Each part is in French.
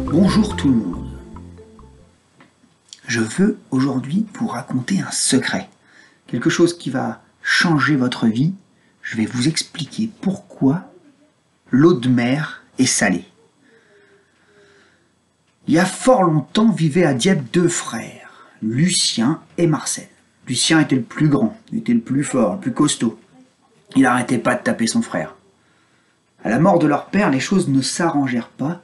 Bonjour tout le monde. Je veux aujourd'hui vous raconter un secret. Quelque chose qui va changer votre vie. Je vais vous expliquer pourquoi l'eau de mer est salée. Il y a fort longtemps vivaient à Dieppe deux frères, Lucien et Marcel. Lucien était le plus grand, il était le plus fort, le plus costaud. Il n'arrêtait pas de taper son frère. À la mort de leur père, les choses ne s'arrangèrent pas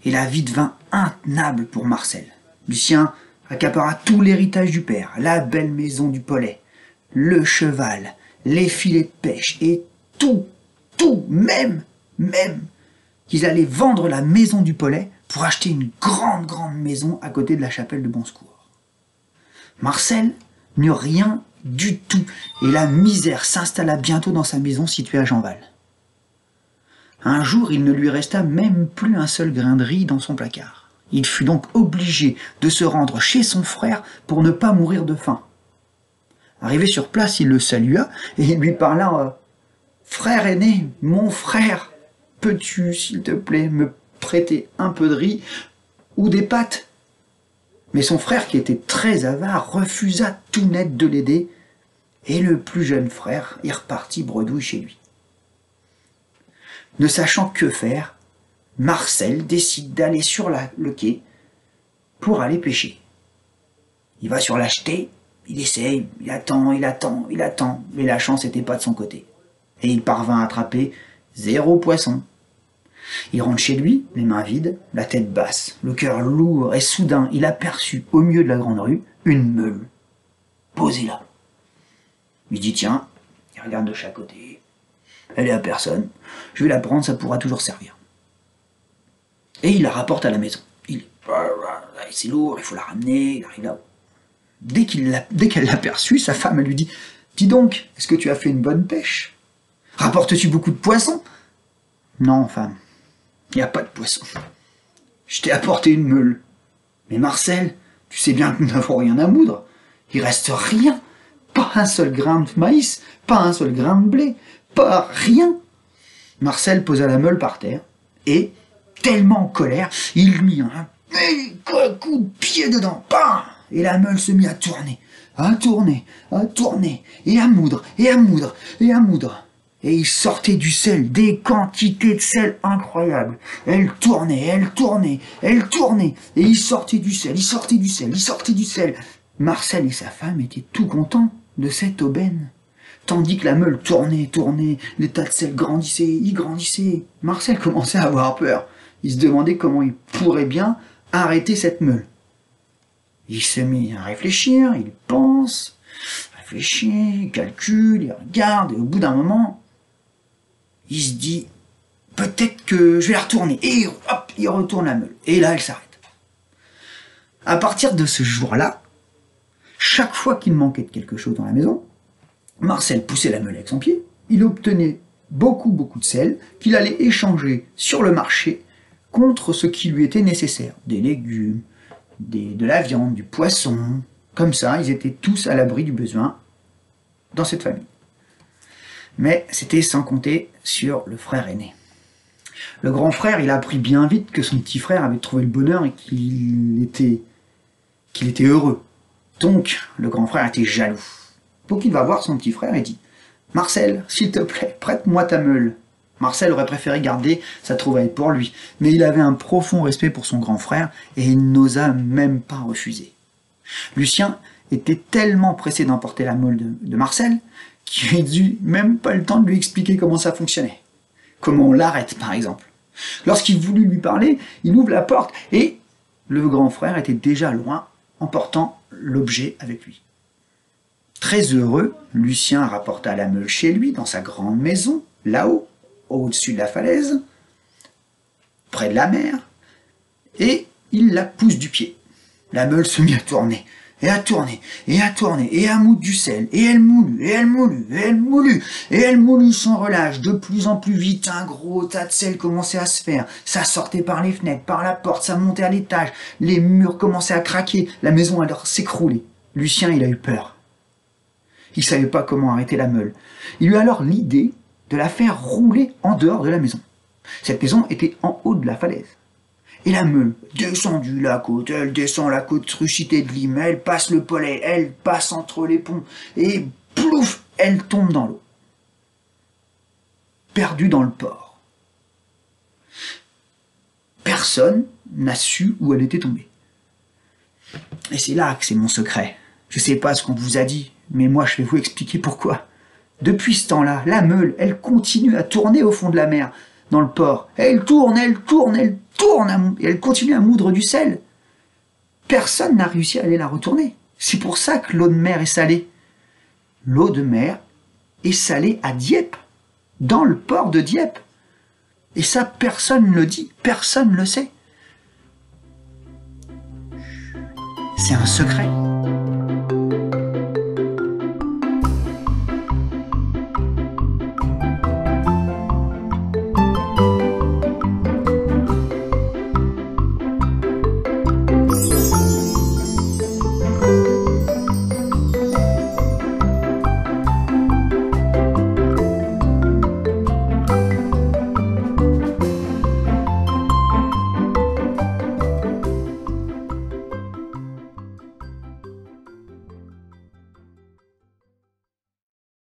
et la vie devint intenable pour Marcel. Lucien accapara tout l'héritage du père, la belle maison du Pollet, le cheval, les filets de pêche et tout, même qu'ils allaient vendre la maison du Pollet pour acheter une grande maison à côté de la chapelle de Bon Secours. Marcel n'eut rien du tout et la misère s'installa bientôt dans sa maison située à Jeanval. Un jour, il ne lui resta même plus un seul grain de riz dans son placard. Il fut donc obligé de se rendre chez son frère pour ne pas mourir de faim. Arrivé sur place, il le salua et il lui parla « Frère aîné, mon frère, peux-tu, s'il te plaît, me prêter un peu de riz ou des pâtes ?» Mais son frère, qui était très avare, refusa tout net de l'aider et le plus jeune frère y repartit bredouille chez lui. Ne sachant que faire, Marcel décide d'aller sur le quai pour aller pêcher. Il va sur la jetée, il essaye, il attend, mais la chance n'était pas de son côté. Et il parvint à attraper 0 poisson. Il rentre chez lui, les mains vides, la tête basse, le cœur lourd, et soudain il aperçut au milieu de la grande rue une meule, posée là. Il dit tiens, il regarde de chaque côté. Elle est à personne, je vais la prendre, ça pourra toujours servir. Et il la rapporte à la maison. C'est lourd, il faut la ramener, il arrive là. Dès qu'elle l'aperçut, sa femme elle lui dit « Dis donc, est-ce que tu as fait une bonne pêche? Rapportes-tu beaucoup de poissons ?»« Non, femme, il n'y a pas de poisson. Je t'ai apporté une meule. Mais Marcel, tu sais bien que nous n'avons rien à moudre. Il reste rien, pas un seul grain de maïs, pas un seul grain de blé. Pas rien. » Marcel posa la meule par terre et, tellement en colère, il mit un coup de pied dedans. Bam ! Et la meule se mit à tourner, et à moudre. Et il sortait du sel, des quantités de sel incroyables. Elle tournait, et il sortait du sel. Marcel et sa femme étaient tout contents de cette aubaine. Tandis que la meule tournait, les tas de sel grandissaient. Marcel commençait à avoir peur. Il se demandait comment il pourrait bien arrêter cette meule. Il se mit à réfléchir, il pense, réfléchit, il calcule, il regarde, et au bout d'un moment, il se dit « Peut-être que je vais la retourner. » Et hop, il retourne la meule. Et là, elle s'arrête. À partir de ce jour-là, chaque fois qu'il manquait de quelque chose dans la maison, Marcel poussait la meule avec son pied, il obtenait beaucoup de sel qu'il allait échanger sur le marché contre ce qui lui était nécessaire. Des légumes, de la viande, du poisson. Comme ça, ils étaient tous à l'abri du besoin dans cette famille. Mais c'était sans compter sur le frère aîné. Le grand frère, il a appris bien vite que son petit frère avait trouvé le bonheur et qu'il était heureux. Donc, le grand frère était jaloux. Donc il va voir son petit frère et dit « Marcel, s'il te plaît, prête-moi ta meule. » Marcel aurait préféré garder sa trouvaille pour lui, mais il avait un profond respect pour son grand frère et il n'osa même pas refuser. Lucien était tellement pressé d'emporter la meule de Marcel qu'il n'eut même pas le temps de lui expliquer comment ça fonctionnait. Comment on l'arrête, par exemple. Lorsqu'il voulut lui parler, il ouvre la porte et le grand frère était déjà loin, emportant l'objet avec lui. Très heureux, Lucien rapporta la meule chez lui, dans sa grande maison, là-haut, au-dessus de la falaise, près de la mer, et il la pousse du pied. La meule se mit à tourner, et à moudre du sel, et elle moulut sans relâche, de plus en plus vite. Un gros tas de sel commençait à se faire, ça sortait par les fenêtres, par la porte, ça montait à l'étage, les murs commençaient à craquer, la maison allait s'écrouler. Lucien, il a eu peur. Il ne savait pas comment arrêter la meule. Il eut alors l'idée de la faire rouler en dehors de la maison. Cette maison était en haut de la falaise. Et la meule, descendue la côte, elle descend la côte Truchité de Lime, elle passe le Pollet, elle passe entre les ponts, et plouf, elle tombe dans l'eau. Perdue dans le port. Personne n'a su où elle était tombée. Et c'est là que c'est mon secret. Je sais pas ce qu'on vous a dit, mais moi je vais vous expliquer pourquoi. Depuis ce temps-là, la meule, elle continue à tourner au fond de la mer, dans le port. Elle tourne, elle tourne, elle tourne, et elle continue à moudre du sel. Personne n'a réussi à aller la retourner. C'est pour ça que l'eau de mer est salée. L'eau de mer est salée à Dieppe, dans le port de Dieppe. Et ça, personne ne le dit, personne ne le sait. C'est un secret.